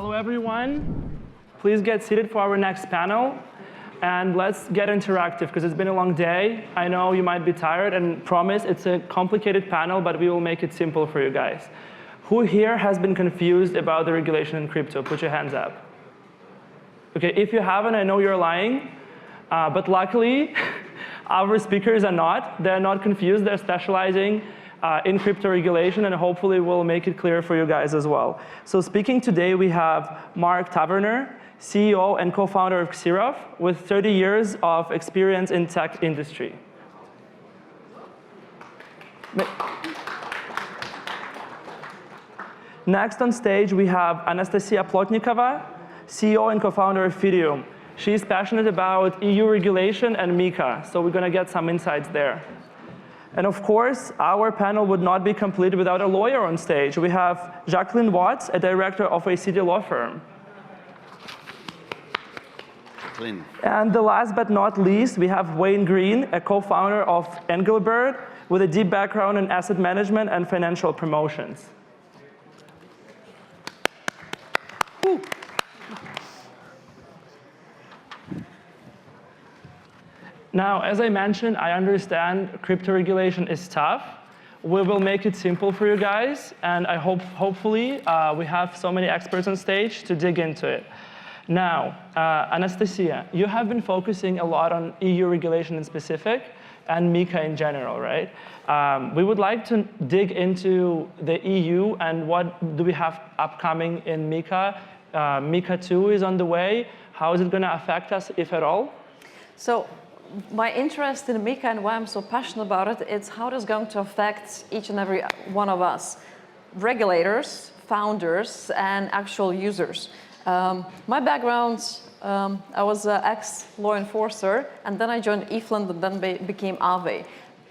Hello, everyone. Please get seated for our next panel. And let's get interactive, because it's been a long day. I know you might be tired, and promise, it's a complicated panel, but we will make it simple for you guys. Who here has been confused about the regulation in crypto? Put your hands up. OK, if you haven't, I know you're lying. But luckily, our speakers are not. They're not confused. They're specializing in crypto regulation, and hopefully we'll make it clear for you guys as well. So speaking today, we have Marc Taverner, CEO and co-founder of Xerov, with 30 years of experience in tech industry. Next on stage, we have Anastasija Plotnikova, CEO and co-founder of Fidium. She's passionate about EU regulation and MiCA, so we're going to get some insights there. And of course, our panel would not be complete without a lawyer on stage. We have Jacqueline Watts, a director of a city law firm. Jacqueline. And the last but not least, we have Wayne Green, a co-founder of Engelbert, with a deep background in asset management and financial promotions. Woo. Now, as I mentioned, I understand crypto regulation is tough. We will make it simple for you guys, and I hopefully we have so many experts on stage to dig into it. Now, Anastasija, you have been focusing a lot on EU regulation in specific and MiCA in general, right? We would like to dig into the EU and what do we have upcoming in MiCA. MiCA 2 is on the way. How is it going to affect us, if at all? So, my interest in MiCA and why I'm so passionate about it is how it is going to affect each and every one of us, regulators, founders, and actual users. My background, I was an ex-law enforcer, and then I joined eFland and then became Aave.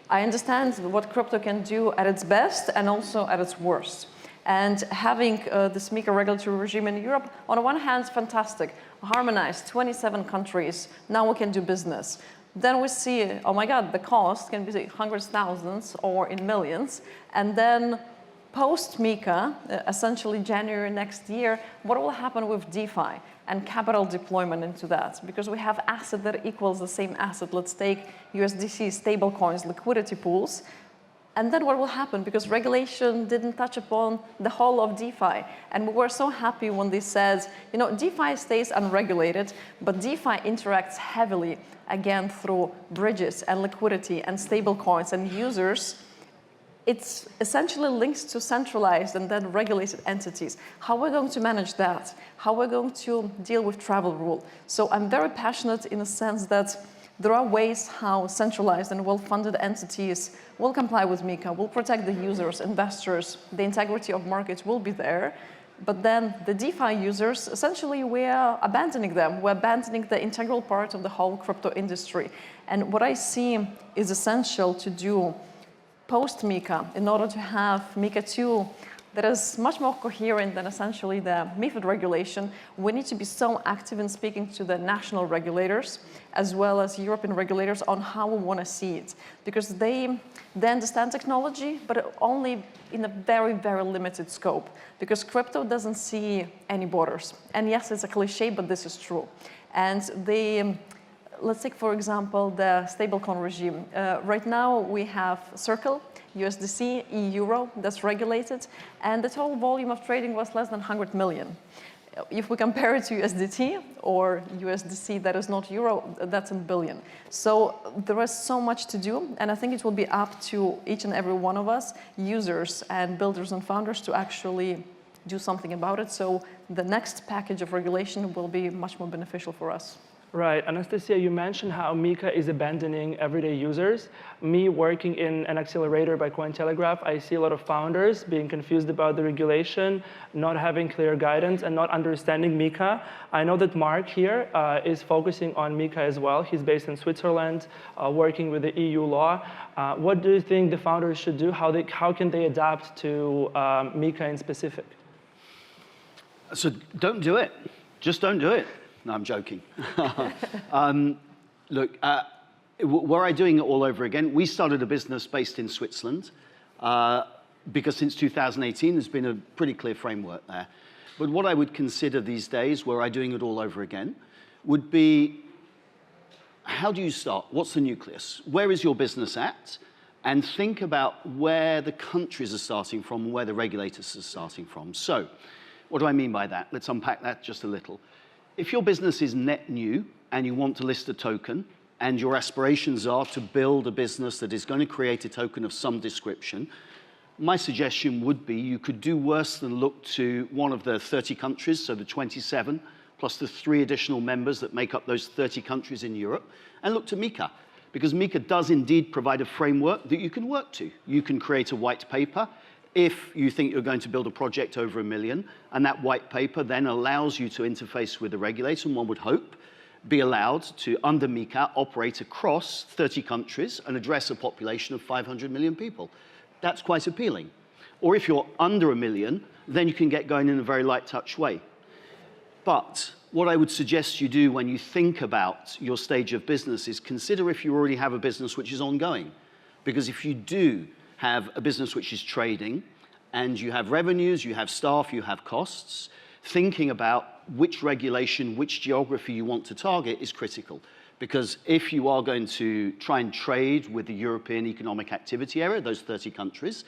I understand what crypto can do at its best and also at its worst. And having this MiCA regulatory regime in Europe, on the one hand, fantastic. Harmonized, 27 countries, now we can do business. Then we see, oh my God, the cost can be hundreds of thousands or in millions. And then post-MiCA, essentially January next year, what will happen with DeFi and capital deployment into that? Because we have asset that equals the same asset. Let's take USDC, stablecoins, liquidity pools. And then what will happen? Because regulation didn't touch upon the whole of DeFi. And we were so happy when they said, you know, DeFi stays unregulated, but DeFi interacts heavily, again, through bridges and liquidity and stablecoins and users. It's essentially linked to centralized and then regulated entities. How we're going to manage that? How we're going to deal with travel rule? So I'm very passionate in the sense that there are ways how centralized and well-funded entities will comply with MiCA, will protect the users, investors, the integrity of markets will be there. But then the DeFi users, essentially, we're abandoning them. We're abandoning the integral part of the whole crypto industry. And what I see is essential to do post-MiCA in order to have MiCA 2 that is much more coherent than essentially the MiFID regulation. We need to be so active in speaking to the national regulators as well as European regulators on how we want to see it. Because they understand technology, but only in a very, very limited scope. Because crypto doesn't see any borders. And yes, it's a cliche, but this is true. And let's take, for example, the stablecoin regime. Right now, we have Circle, USDC, euro that's regulated, and the total volume of trading was less than 100 million. If we compare it to USDT or USDC that is not euro, that's in billion. So there is so much to do, and I think it will be up to each and every one of us, users and builders and founders, to actually do something about it. So the next package of regulation will be much more beneficial for us. Right. Anastasija, you mentioned how MiCA is abandoning everyday users. Me working in an accelerator by Cointelegraph, I see a lot of founders being confused about the regulation, not having clear guidance, and not understanding MiCA. I know that Marc here is focusing on MiCA as well. He's based in Switzerland, working with the EU law. What do you think the founders should do? How can they adapt to MiCA in specific? So don't do it. Just don't do it. No, I'm joking. Look, were I doing it all over again? We started a business based in Switzerland because since 2018, there's been a pretty clear framework there. but what I would consider these days, were I doing it all over again, would be, how do you start? What's the nucleus? Where is your business at? And think about where the countries are starting from and where the regulators are starting from. So, what do I mean by that? Let's unpack that just a little. If your business is net new and you want to list a token, and your aspirations are to build a business that is going to create a token of some description, my suggestion would be you could do worse than look to one of the 30 countries, so the 27, plus the 3 additional members that make up those 30 countries in Europe, and look to MiCA. Because MiCA does indeed provide a framework that you can work to. You can create a white paper if you think you're going to build a project over $1 million, and that white paper then allows you to interface with the regulator, and one would hope be allowed to, under MiCA, operate across 30 countries and address a population of 500 million people. That's quite appealing. Or if you're under $1 million, then you can get going in a very light touch way. But what I would suggest you do when you think about your stage of business is consider if you already have a business which is ongoing. Because if you do have a business which is trading, and you have revenues, you have staff, you have costs, thinking about which regulation, which geography you want to target is critical. Because if you are going to try and trade with the European Economic Activity Area, those 30 countries,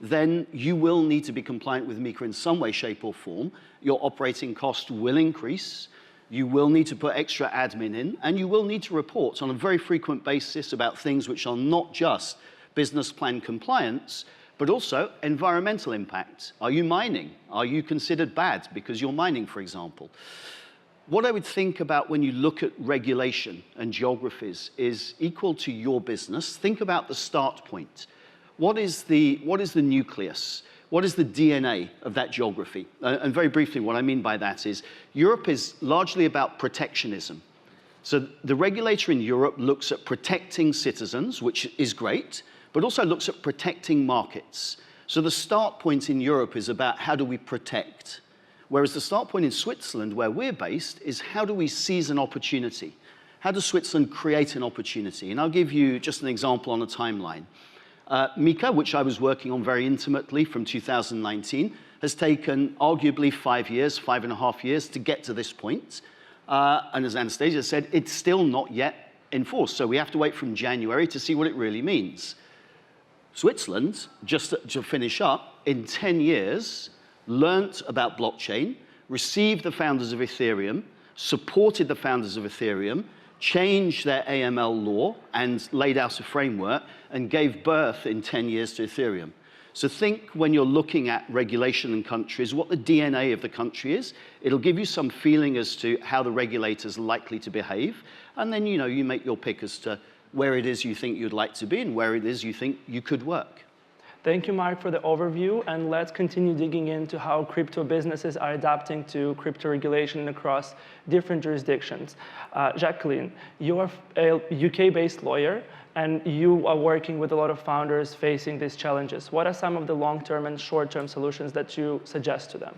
then you will need to be compliant with MiCA in some way, shape, or form. Your operating cost will increase. You will need to put extra admin in, and you will need to report on a very frequent basis about things which are not just business plan compliance, but also environmental impact. Are you mining? Are you considered bad because you're mining, for example? What I would think about when you look at regulation and geographies is equal to your business. Think about the start point. What is the nucleus? What is the DNA of that geography? And very briefly, what I mean by that is Europe is largely about protectionism. So the regulator in Europe looks at protecting citizens, which is great, but also looks at protecting markets. So the start point in Europe is about how do we protect? Whereas the start point in Switzerland, where we're based, is how do we seize an opportunity? How does Switzerland create an opportunity? And I'll give you just an example on a timeline. MiCA, which I was working on very intimately from 2019, has taken arguably 5 years, 5.5 years to get to this point. And as Anastasia said, it's still not yet enforced. So we have to wait from January to see what it really means. Switzerland, just to finish up, in 10 years, learnt about blockchain, received the founders of Ethereum, supported the founders of Ethereum, changed their AML law and laid out a framework and gave birth in 10 years to Ethereum. So think when you're looking at regulation in countries, what the DNA of the country is. It'll give you some feeling as to how the regulator's likely to behave. And then, you make your pick as to where it is you think you'd like to be and where it is you think you could work. Thank you, Marc, for the overview, and let's continue digging into how crypto businesses are adapting to crypto regulation across different jurisdictions. Jacqueline, you're a UK-based lawyer, and you are working with a lot of founders facing these challenges. What are some of the long-term and short-term solutions that you suggest to them?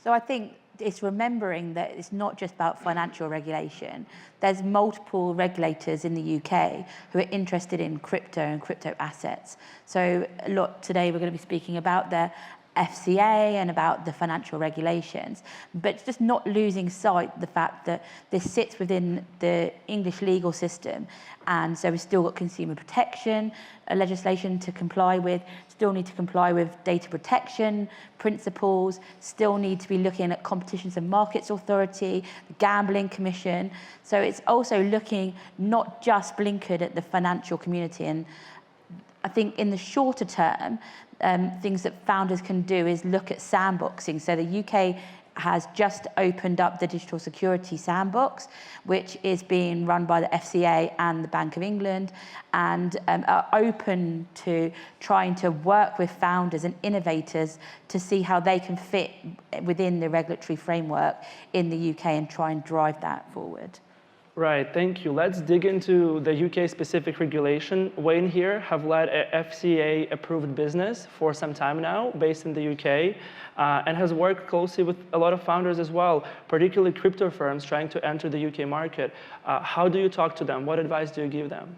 So I think it's remembering that it's not just about financial regulation. There's multiple regulators in the UK who are interested in crypto and crypto assets. So a lot today we're going to be speaking about the FCA and about the financial regulations, but just not losing sight the fact that this sits within the English legal system, and so we've still got consumer protection legislation to comply with, still need to comply with data protection principles, still need to be looking at Competition and Markets Authority, the Gambling Commission. So it's also looking not just blinkered at the financial community. And I think in the shorter term, things that founders can do is look at sandboxing. So the UK has just opened up the digital security sandbox, which is being run by the FCA and the Bank of England, and are open to trying to work with founders and innovators to see how they can fit within the regulatory framework in the UK and try and drive that forward. Right, thank you. Let's dig into the UK-specific regulation. Wayne here have led a FCA-approved business for some time now, based in the UK, and has worked closely with a lot of founders as well, particularly crypto firms trying to enter the UK market. How do you talk to them? What advice do you give them?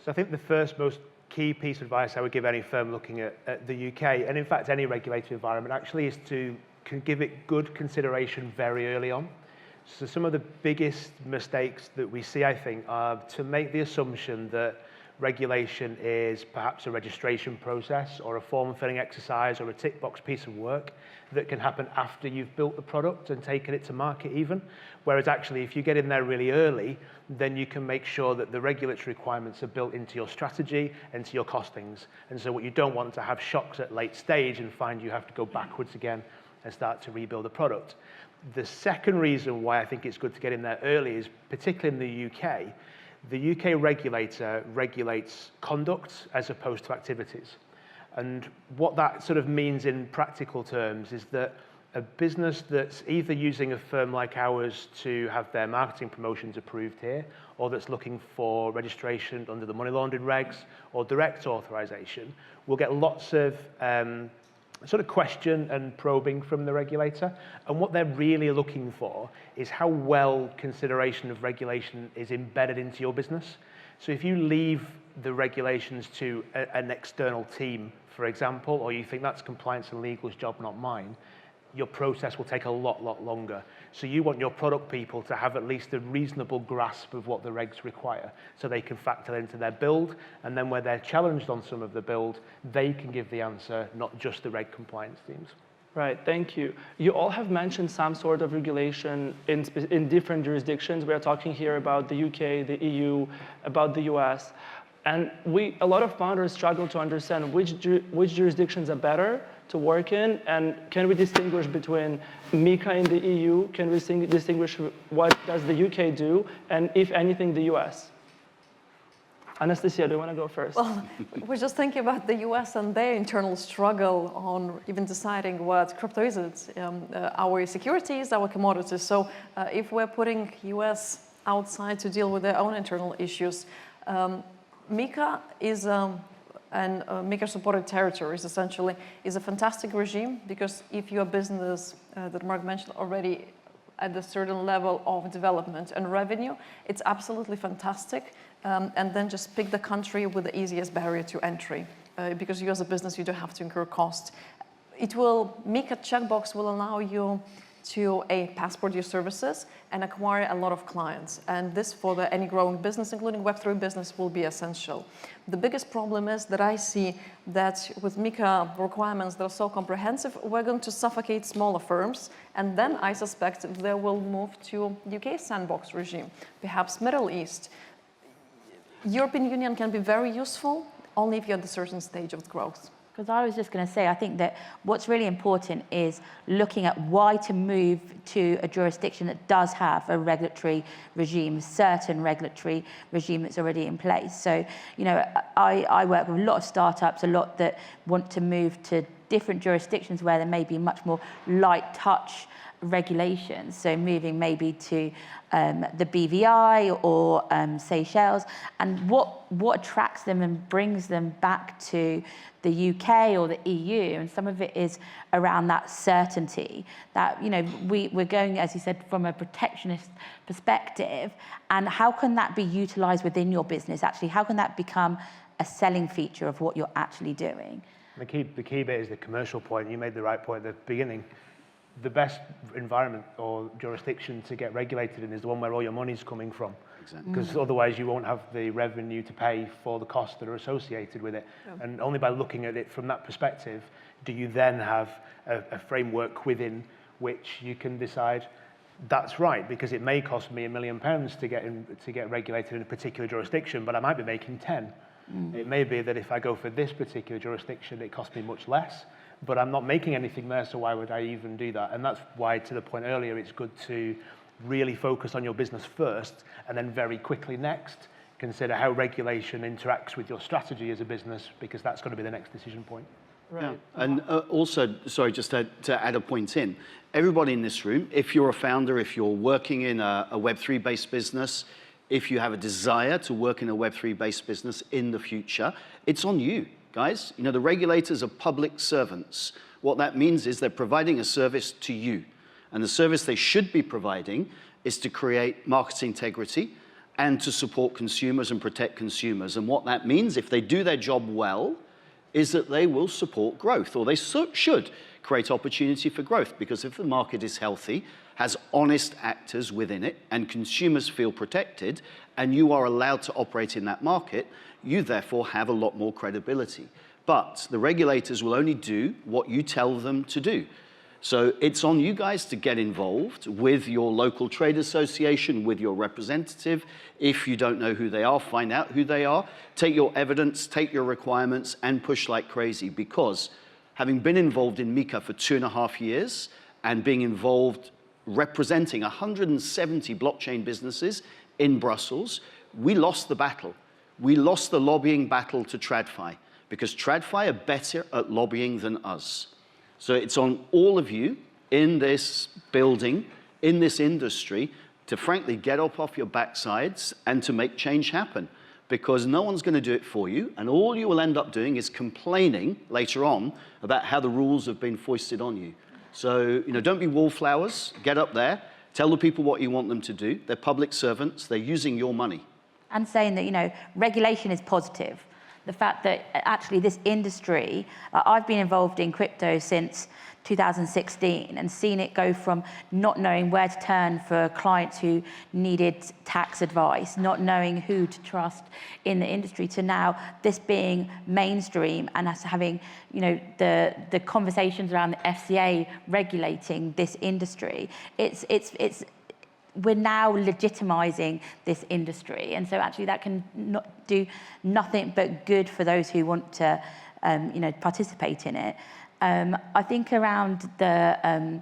So I think the first most key piece of advice I would give any firm looking at the UK, and in fact any regulatory environment, actually is to can give it good consideration very early on. So some of the biggest mistakes that we see, I think, are to make the assumption that regulation is perhaps a registration process or a form-filling exercise or a tick box piece of work that can happen after you've built the product and taken it to market even. Whereas actually, if you get in there really early, then you can make sure that the regulatory requirements are built into your strategy and to your costings. And so what you don't want to have shocks at late stage and find you have to go backwards again and start to rebuild the product. The second reason why I think it's good to get in there early is, particularly in the UK regulator regulates conduct as opposed to activities. And what that sort of means in practical terms is that a business that's either using a firm like ours to have their marketing promotions approved here, or that's looking for registration under the money laundering regs or direct authorization, will get lots of sort of question and probing from the regulator. And what they're really looking for is how well consideration of regulation is embedded into your business. So if you leave the regulations to an external team, for example, or you think that's compliance and legal's job, not mine, your process will take a lot longer. So you want your product people to have at least a reasonable grasp of what the regs require so they can factor into their build, and then where they're challenged on some of the build, they can give the answer, not just the reg compliance teams. Right, thank you. You all have mentioned some sort of regulation in different jurisdictions. We are talking here about the UK, the EU, about the US. And a lot of founders struggle to understand which jurisdictions are better to work in, and can we distinguish between MiCA in the EU? Can we distinguish what does the UK do, and if anything, the US? Anastasia, do you want to go first? Well, we're just thinking about the US and their internal struggle on even deciding what crypto is. It's our securities, our commodities. So if we're putting US outside to deal with their own internal issues, MiCA is and MiCA-supported territories essentially is a fantastic regime, because if you're a business that Marc mentioned already at a certain level of development and revenue, it's absolutely fantastic. And then just pick the country with the easiest barrier to entry, because you as a business, you don't have to incur cost. MiCA checkbox will allow you to passport your services and acquire a lot of clients. And this, for any growing business, including Web3 business, will be essential. The biggest problem is that I see that with MiCA requirements that are so comprehensive, we're going to suffocate smaller firms. And then I suspect they will move to UK sandbox regime, perhaps Middle East. European Union can be very useful only if you're at a certain stage of growth. Because I was just going to say, I think that what's really important is looking at why to move to a jurisdiction that does have a regulatory regime, certain regulatory regime that's already in place. So, I work with a lot of startups, a lot that want to move to different jurisdictions where there may be much more light touch regulations. So moving maybe to the BVI or Seychelles, and what attracts them and brings them back to the UK or the EU, and some of it is around that certainty that we're going, as you said, from a protectionist perspective, and how can that be utilised within your business? Actually, how can that become a selling feature of what you're actually doing? The key bit is the commercial point. You made the right point at the beginning. The best environment or jurisdiction to get regulated in is the one where all your money's coming from. Exactly. Because otherwise you won't have the revenue to pay for the costs that are associated with it. Yeah. And only by looking at it from that perspective do you then have a framework within which you can decide that's right, because it may cost me £1 million to get regulated in a particular jurisdiction, but I might be making 10. It may be that if I go for this particular jurisdiction, it costs me much less, but I'm not making anything there, so why would I even do that? And that's why, to the point earlier, it's good to really focus on your business first, and then very quickly next, consider how regulation interacts with your strategy as a business, because that's going to be the next decision point. Right. Yeah. And also, sorry, just to add a point in, everybody in this room, if you're a founder, if you're working in a Web3-based business, if you have a desire to work in a Web3-based business in the future, it's on you, guys. The regulators are public servants. What that means is they're providing a service to you. And the service they should be providing is to create market integrity and to support consumers and protect consumers. And what that means, if they do their job well, is that they will support growth, or they should, create opportunity for growth, because if the market is healthy, has honest actors within it, and consumers feel protected, and you are allowed to operate in that market, you therefore have a lot more credibility. But the regulators will only do what you tell them to do. So it's on you guys to get involved with your local trade association, with your representative. If you don't know who they are, find out who they are. Take your evidence, take your requirements, and push like crazy. Because having been involved in MiCA for 2.5 years and being involved representing 170 blockchain businesses in Brussels, we lost the battle. We lost the lobbying battle to TradFi, because TradFi are better at lobbying than us. So it's on all of you in this building, in this industry, to frankly get up off your backsides and to make change happen, because no one's going to do it for you, and all you will end up doing is complaining later on about how the rules have been foisted on you. So, don't be wallflowers. Get up there. Tell the people what you want them to do. They're public servants. They're using your money. And saying that, regulation is positive. The fact that actually this industry, I've been involved in crypto since 2016 and seen it go from not knowing where to turn for clients who needed tax advice, not knowing who to trust in the industry, to now this being mainstream and us having, the conversations around the FCA regulating this industry. We're now legitimizing this industry. And so actually that can do nothing but good for those who want to, participate in it. I think around the,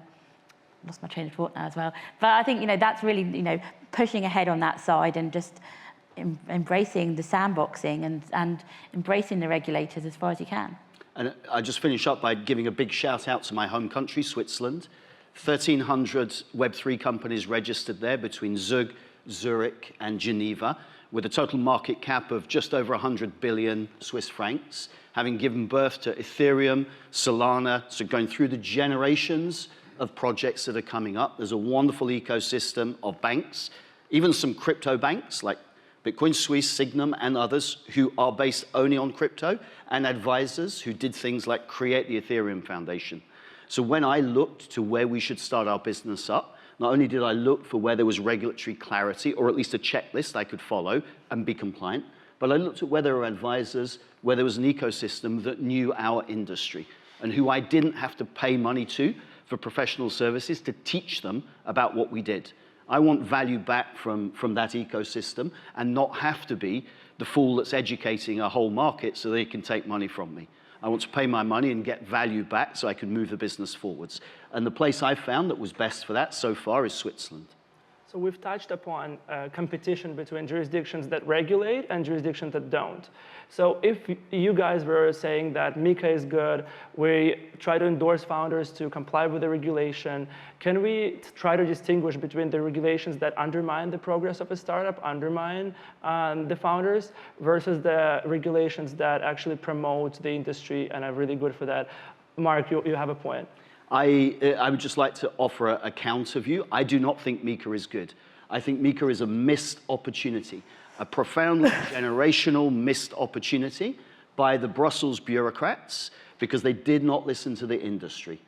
lost my train of thought now as well. But I think, that's really, pushing ahead on that side and just embracing the sandboxing and embracing the regulators as far as you can. And I just finish up by giving a big shout out to my home country, Switzerland. 1,300 Web3 companies registered there between Zug, Zurich, and Geneva, with a total market cap of just over 100 billion Swiss francs, having given birth to Ethereum, Solana, so going through the generations of projects that are coming up. There's a wonderful ecosystem of banks, even some crypto banks like Bitcoin Suisse, Signum, and others who are based only on crypto, and advisors who did things like create the Ethereum Foundation. So when I looked to where we should start our business up, not only did I look for where there was regulatory clarity, or at least a checklist I could follow and be compliant, but I looked at where there were advisors, where there was an ecosystem that knew our industry, and who I didn't have to pay money to for professional services to teach them about what we did. I want value back from that ecosystem and not have to be the fool that's educating a whole market so they can take money from me. I want to pay my money and get value back so I can move the business forwards. And the place I've found that was best for that so far is Switzerland. So we've touched upon competition between jurisdictions that regulate and jurisdictions that don't. So if you guys were saying that MiCA is good, we try to endorse founders to comply with the regulation, can we try to distinguish between the regulations that undermine the progress of a startup, undermine the founders, versus the regulations that actually promote the industry and are really good for that? Marc, you have a point. I would just like to offer a counter view. I do not think MiCA is good. I think MiCA is a missed opportunity, a profoundly generational missed opportunity by the Brussels bureaucrats because they did not listen to the industry.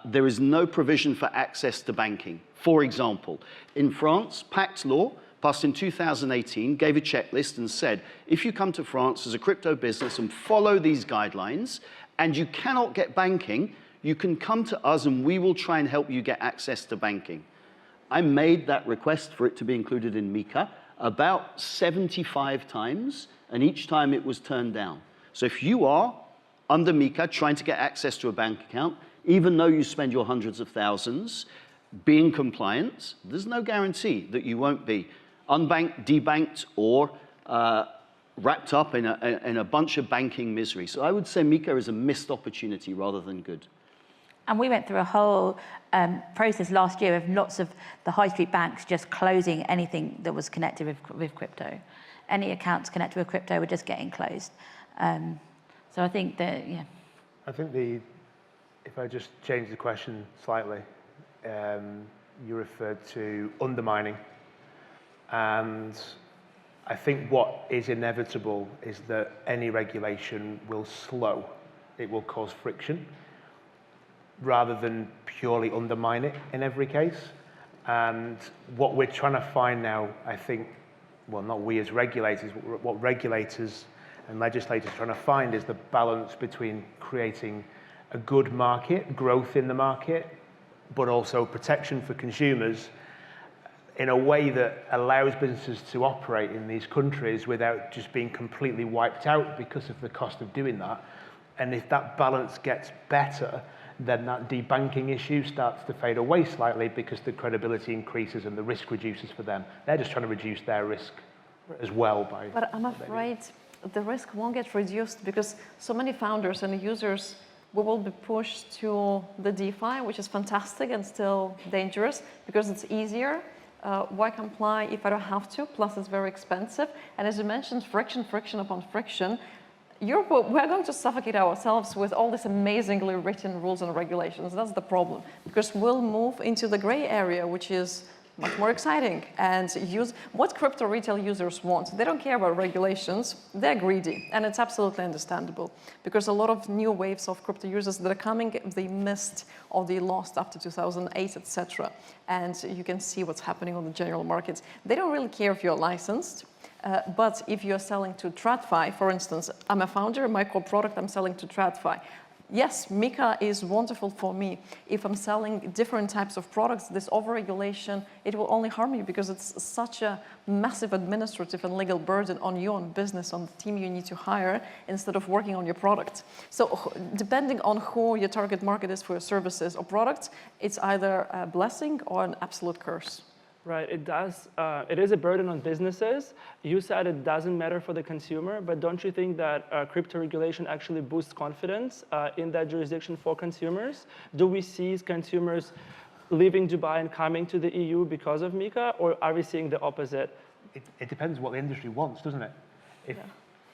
There is no provision for access to banking. For example, in France, Pacte law, passed in 2018, gave a checklist and said, if you come to France as a crypto business and follow these guidelines and you cannot get banking, you can come to us and we will try and help you get access to banking. I made that request for it to be included in MiCA about 75 times, and each time it was turned down. So if you are under MiCA trying to get access to a bank account, even though you spend your hundreds of thousands being compliant, there's no guarantee that you won't be unbanked, debanked, or wrapped up in a bunch of banking misery. So I would say MiCA is a missed opportunity rather than good. And we went through a whole process last year of lots of the high street banks just closing anything that was connected with crypto. Any accounts connected with crypto were just getting closed. So I think that, yeah. I think if I just change the question slightly, you referred to undermining. And I think what is inevitable is that any regulation will slow. It will cause friction. rather than purely undermine it in every case. And what we're trying to find now, I think, well, not we as regulators, but what regulators and legislators are trying to find is the balance between creating a good market, growth in the market, but also protection for consumers in a way that allows businesses to operate in these countries without just being completely wiped out because of the cost of doing that. And if that balance gets better, then that debanking issue starts to fade away slightly because the credibility increases and the risk reduces for them. They're just trying to reduce their risk as well by... But I'm afraid the risk won't get reduced because so many founders and users will be pushed to the DeFi, which is fantastic and still dangerous because it's easier. Why comply if I don't have to? Plus, it's very expensive. And as you mentioned, friction upon friction. We're going to suffocate ourselves with all these amazingly written rules and regulations. That's the problem, because we'll move into the gray area, which is much more exciting, and use what crypto retail users want. They don't care about regulations. They're greedy, and it's absolutely understandable, because a lot of new waves of crypto users that are coming, they missed or they lost up to 2008, etc. And you can see what's happening on the general markets. They don't really care if you're licensed. But if you're selling to TradFi, for instance, I'm a founder, my core product I'm selling to TradFi. Yes, MiCA is wonderful for me. If I'm selling different types of products, this overregulation, it will only harm you because it's such a massive administrative and legal burden on you, on business, on the team you need to hire, instead of working on your product. So depending on who your target market is for your services or products, it's either a blessing or an absolute curse. Right, it does. It is a burden on businesses. You said it doesn't matter for the consumer, but don't you think that crypto regulation actually boosts confidence in that jurisdiction for consumers? Do we see consumers leaving Dubai and coming to the EU because of MiCA, or are we seeing the opposite? It depends what the industry wants, doesn't it?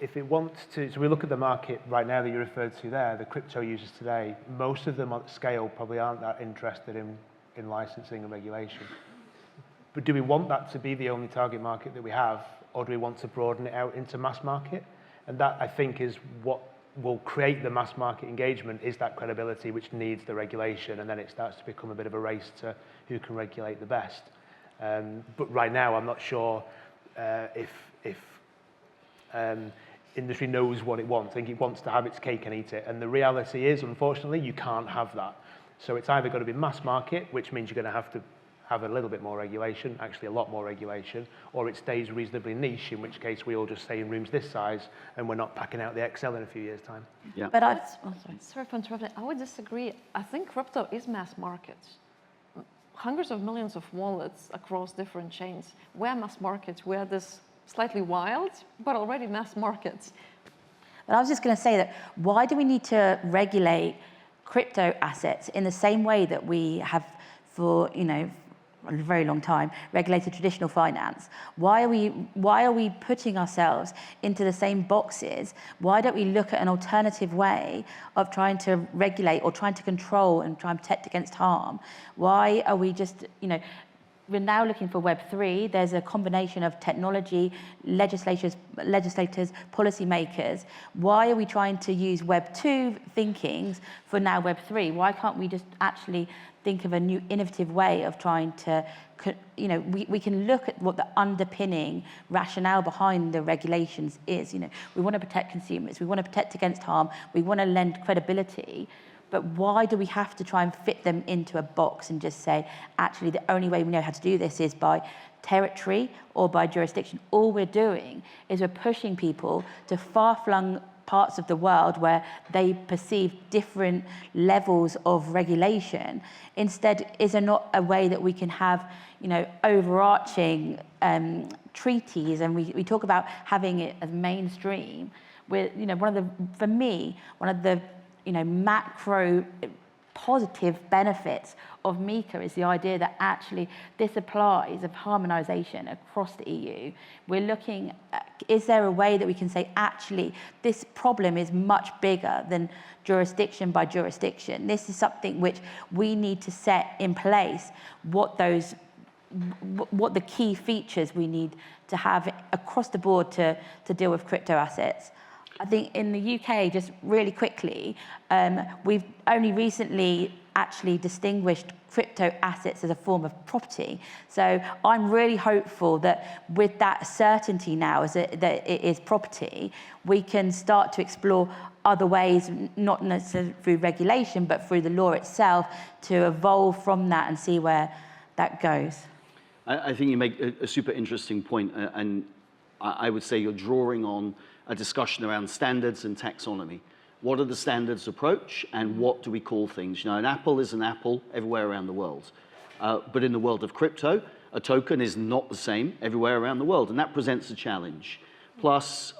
If it wants to, so we look at the market right now that you referred to there, the crypto users today, most of them at scale probably aren't that interested in licensing and regulation. But do we want that to be the only target market that we have, or do we want to broaden it out into mass market? And that, I think, is what will create the mass market engagement, is that credibility which needs the regulation, and then it starts to become a bit of a race to who can regulate the best. But right now, I'm not sure if industry knows what it wants. I think it wants to have its cake and eat it. And the reality is, unfortunately, you can't have that. So it's either got to be mass market, which means you're going to have a little bit more regulation, actually a lot more regulation, or it stays reasonably niche, in which case we all just stay in rooms this size and we're not packing out the Excel in a few years' time. Yeah. But Sorry for interrupting. I would disagree. I think crypto is mass market. Hundreds of millions of wallets across different chains. We're mass markets. We're this slightly wild, but already mass markets. But I was just going to say that why do we need to regulate crypto assets in the same way that we have for, a very long time, regulated traditional finance? Why are we putting ourselves into the same boxes? Why don't we look at an alternative way of trying to regulate or trying to control and try and protect against harm? Why are we just, we're now looking for Web3. There's a combination of technology, legislators, policymakers. Why are we trying to use Web2 thinkings for now Web3? Why can't we just actually think of a new innovative way of trying to, we can look at what the underpinning rationale behind the regulations is. We want to protect consumers. We want to protect against harm. We want to lend credibility. But why do we have to try and fit them into a box and just say, actually, the only way we know how to do this is by territory or by jurisdiction? All we're doing is we're pushing people to far-flung parts of the world where they perceive different levels of regulation. Instead, is there not a way that we can have, overarching treaties, and we talk about having it as mainstream? With, one of the macro positive benefits of MiCA is the idea that actually this applies of harmonization across the EU. We're looking at, is there a way that we can say, actually, this problem is much bigger than jurisdiction by jurisdiction. This is something which we need to set in place, what the key features we need to have across the board to deal with crypto assets. I think in the UK, just really quickly, we've only recently actually distinguished crypto assets as a form of property. So I'm really hopeful that with that certainty now that it is property, we can start to explore other ways, not necessarily through regulation, but through the law itself, to evolve from that and see where that goes. I think you make a super interesting point, and I would say you're drawing on a discussion around standards and taxonomy. What are the standards approach, and what do we call things? You know, an apple is an apple everywhere around the world. But in the world of crypto, a token is not the same everywhere around the world, and that presents a challenge. Plus,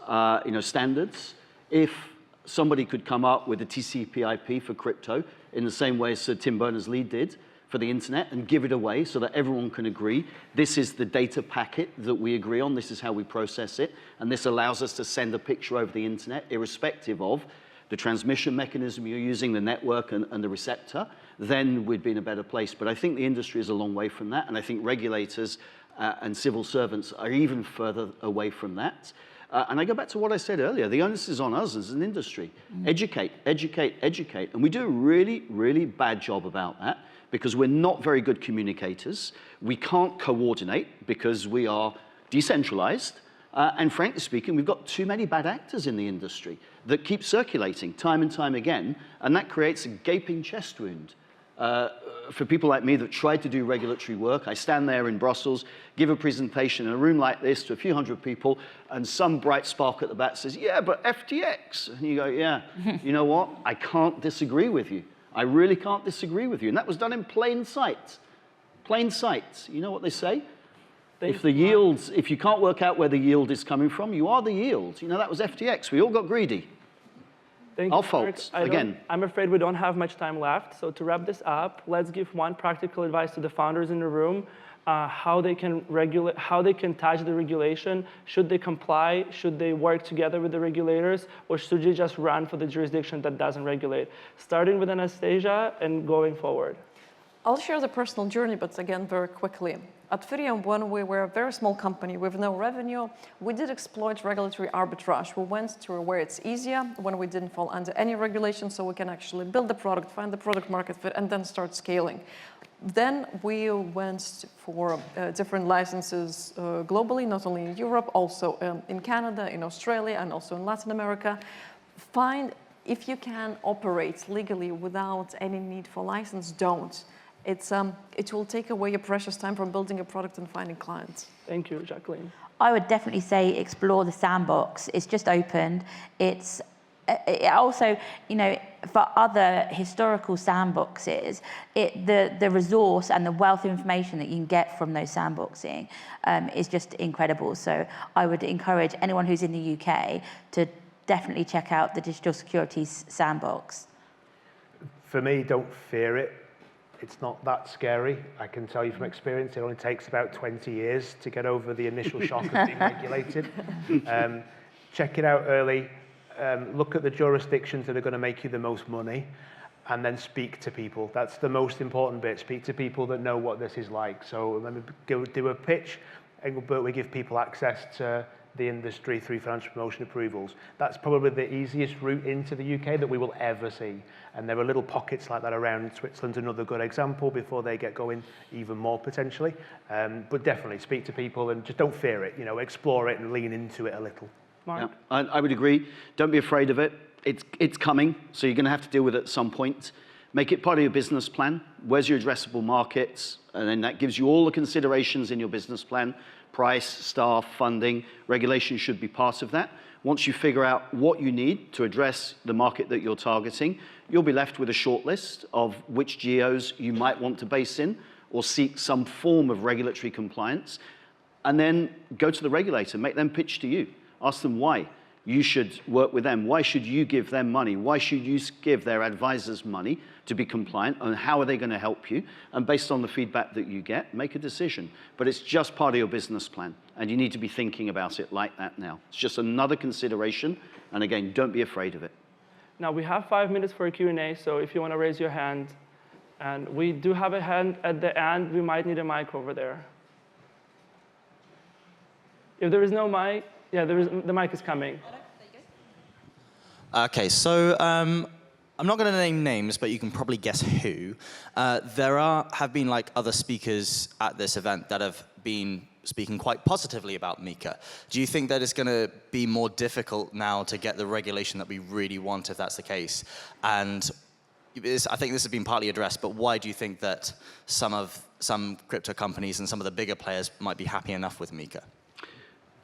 you know, standards. If somebody could come up with a TCP/IP for crypto in the same way as Sir Tim Berners-Lee did for the internet and give it away so that everyone can agree, this is the data packet that we agree on, this is how we process it, and this allows us to send a picture over the internet irrespective of the transmission mechanism you're using, the network and the receptor, then we'd be in a better place. But I think the industry is a long way from that, and I think regulators and civil servants are even further away from that. And I go back to what I said earlier, the onus is on us as an industry. Educate, educate, educate. And we do a really, really bad job about that because we're not very good communicators. We can't coordinate because we are decentralized. And frankly speaking, we've got too many bad actors in the industry that keep circulating time and time again, and that creates a gaping chest wound. For people like me that try to do regulatory work, I stand there in Brussels, give a presentation in a room like this to a few hundred people, and some bright spark at the back says, yeah, but FTX. And you go, yeah, you know what? I can't disagree with you. I really can't disagree with you. And that was done in plain sight. Plain sight. You know what they say? If the yields, if you can't work out where the yield is coming from, you are the yield. You know, that was FTX. We all got greedy. Our fault, again. I'm afraid we don't have much time left. So to wrap this up, let's give one practical advice to the founders in the room, how they can touch the regulation. Should they comply? Should they work together with the regulators? Or should they just run for the jurisdiction that doesn't regulate? Starting with Anastasia and going forward. I'll share the personal journey, but again, very quickly. At Firium, when we were a very small company with no revenue, we did exploit regulatory arbitrage. We went to where it's easier, when we didn't fall under any regulation, so we can actually build the product, find the product market fit, and then start scaling. Then we went for different licenses globally, not only in Europe, also in Canada, in Australia, and also in Latin America. Find, if you can operate legally without any need for license, don't. It will take away your precious time from building a product and finding clients. Thank you, Jacqueline. I would definitely say explore the sandbox. It's just opened. It also, you know, for other historical sandboxes, the resource and the wealth of information that you can get from those sandboxing is just incredible. So I would encourage anyone who's in the UK to definitely check out the Digital Securities Sandbox. For me, don't fear it. It's not that scary. I can tell you from experience, it only takes about 20 years to get over the initial shock of being regulated. Check it out early. Look at the jurisdictions that are going to make you the most money, and then speak to people. That's the most important bit. Speak to people that know what this is like. So let me do a pitch, but we give people access to the industry through financial promotion approvals. That's probably the easiest route into the UK that we will ever see. And there are little pockets like that around. Switzerland's another good example before they get going even more potentially. But definitely speak to people and just don't fear it. You know, explore it and lean into it a little. Marc? Yeah, I would agree. Don't be afraid of it. It's coming, so you're going to have to deal with it at some point. Make it part of your business plan. Where's your addressable markets? And then that gives you all the considerations in your business plan. Price, staff, funding, regulation should be part of that. Once you figure out what you need to address the market that you're targeting, you'll be left with a short list of which geos you might want to base in or seek some form of regulatory compliance. And then go to the regulator, make them pitch to you. Ask them why you should work with them. Why should you give them money? Why should you give their advisors money to be compliant? And how are they going to help you? And based on the feedback that you get, make a decision. But it's just part of your business plan. And you need to be thinking about it like that now. It's just another consideration. And again, don't be afraid of it. Now, we have 5 minutes for a Q&A, so if you want to raise your hand. And we do have a hand at the end. We might need a mic over there. If there is no mic, yeah, the mic is coming. Okay, so I'm not going to name names, but you can probably guess who. There have been like other speakers at this event that have been speaking quite positively about MiCA. Do you think that it's going to be more difficult now to get the regulation that we really want, if that's the case? And I think this has been partly addressed, but why do you think that some crypto companies and some of the bigger players might be happy enough with MiCA?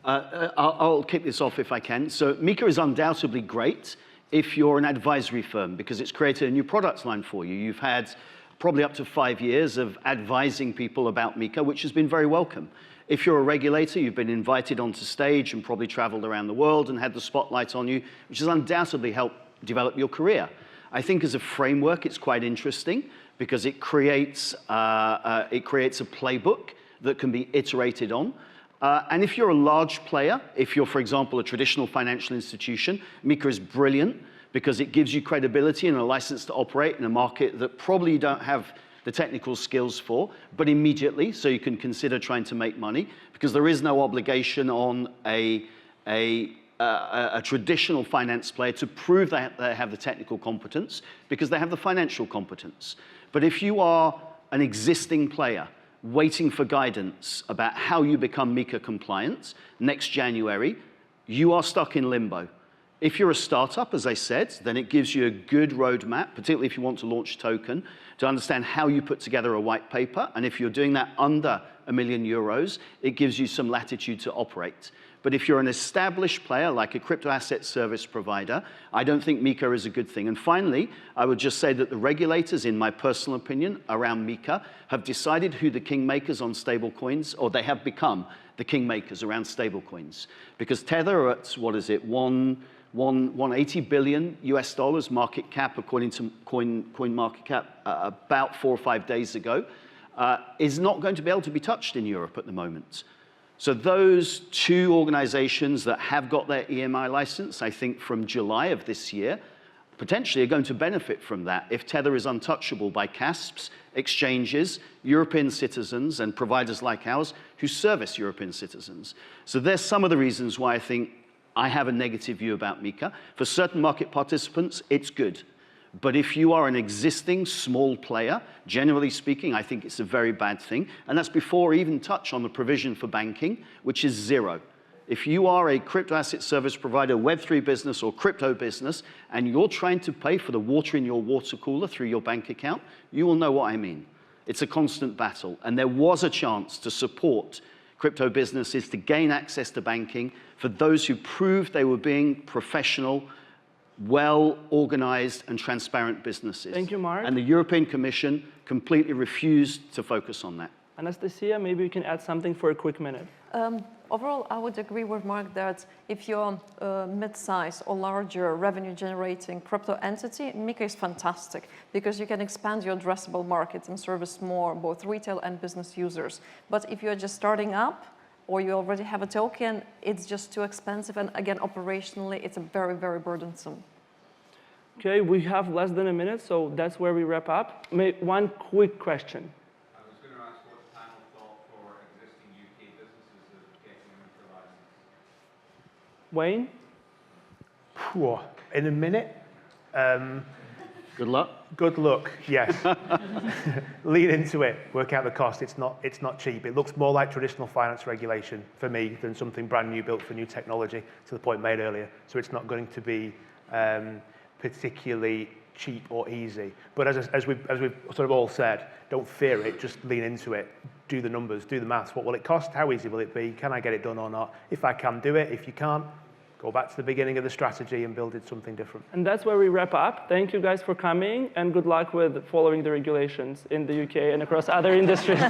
I'll kick this off if I can. So MiCA is undoubtedly great if you're an advisory firm, because it's created a new product line for you. You've had probably up to 5 years of advising people about MiCA, which has been very welcome. If you're a regulator, you've been invited onto stage and probably traveled around the world and had the spotlight on you, which has undoubtedly helped develop your career. I think as a framework, it's quite interesting because it creates a playbook that can be iterated on. And if you're a large player, if you're, for example, a traditional financial institution, MiCA is brilliant because it gives you credibility and a license to operate in a market that probably you don't have the technical skills for, but immediately, so you can consider trying to make money, because there is no obligation on a traditional finance player to prove that they have the technical competence, because they have the financial competence. But if you are an existing player waiting for guidance about how you become MiCA compliant next January, you are stuck in limbo. If you're a startup, as I said, then it gives you a good roadmap, particularly if you want to launch a token, to understand how you put together a white paper. And if you're doing that under €1 million, it gives you some latitude to operate. But if you're an established player, like a crypto asset service provider, I don't think MiCA is a good thing. And finally, I would just say that the regulators, in my personal opinion, around MiCA, have decided who the kingmakers on stablecoins, or they have become the kingmakers around stablecoins. Because Tether are at, what is it, 180 billion US dollars market cap, according to CoinMarketCap, about 4 or 5 days ago, is not going to be able to be touched in Europe at the moment. So those two organizations that have got their EMI license, I think from July of this year, potentially are going to benefit from that if Tether is untouchable by CASPs, exchanges, European citizens, and providers like ours who service European citizens. So there's some of the reasons why I think I have a negative view about MiCA. For certain market participants, it's good. But if you are an existing small player, generally speaking, I think it's a very bad thing. And that's before I even touch on the provision for banking, which is zero. If you are a crypto asset service provider, Web3 business, or crypto business, and you're trying to pay for the water in your water cooler through your bank account, you will know what I mean. It's a constant battle. And there was a chance to support crypto businesses to gain access to banking for those who proved they were being professional, well-organized and transparent businesses. Thank you, Marc. And the European Commission completely refused to focus on that. Anastasia, maybe you can add something for a quick minute. Overall, I would agree with Marc that if you're a mid-size or larger revenue-generating crypto entity, MiCA is fantastic because you can expand your addressable market and service more both retail and business users. But if you're just starting up, or you already have a token, it's just too expensive. And again, operationally, it's very, very burdensome. Okay, we have less than a minute, so that's where we wrap up. One quick question. I was going to ask what the panel thought for existing UK businesses of getting them into license. Wayne? In a minute. Good luck. Good luck, yes. Lean into it, work out the cost. It's not cheap. It looks more like traditional finance regulation for me than something brand new built for new technology, to the point made earlier. So it's not going to be particularly cheap or easy. But as we've sort of all said, don't fear it, just lean into it. Do the numbers, do the maths. What will it cost? How easy will it be? Can I get it done or not? If I can, do it. If you can't, go back to the beginning of the strategy and build it something different. And that's where we wrap up. Thank you guys for coming, and good luck with following the regulations in the UK and across other industries.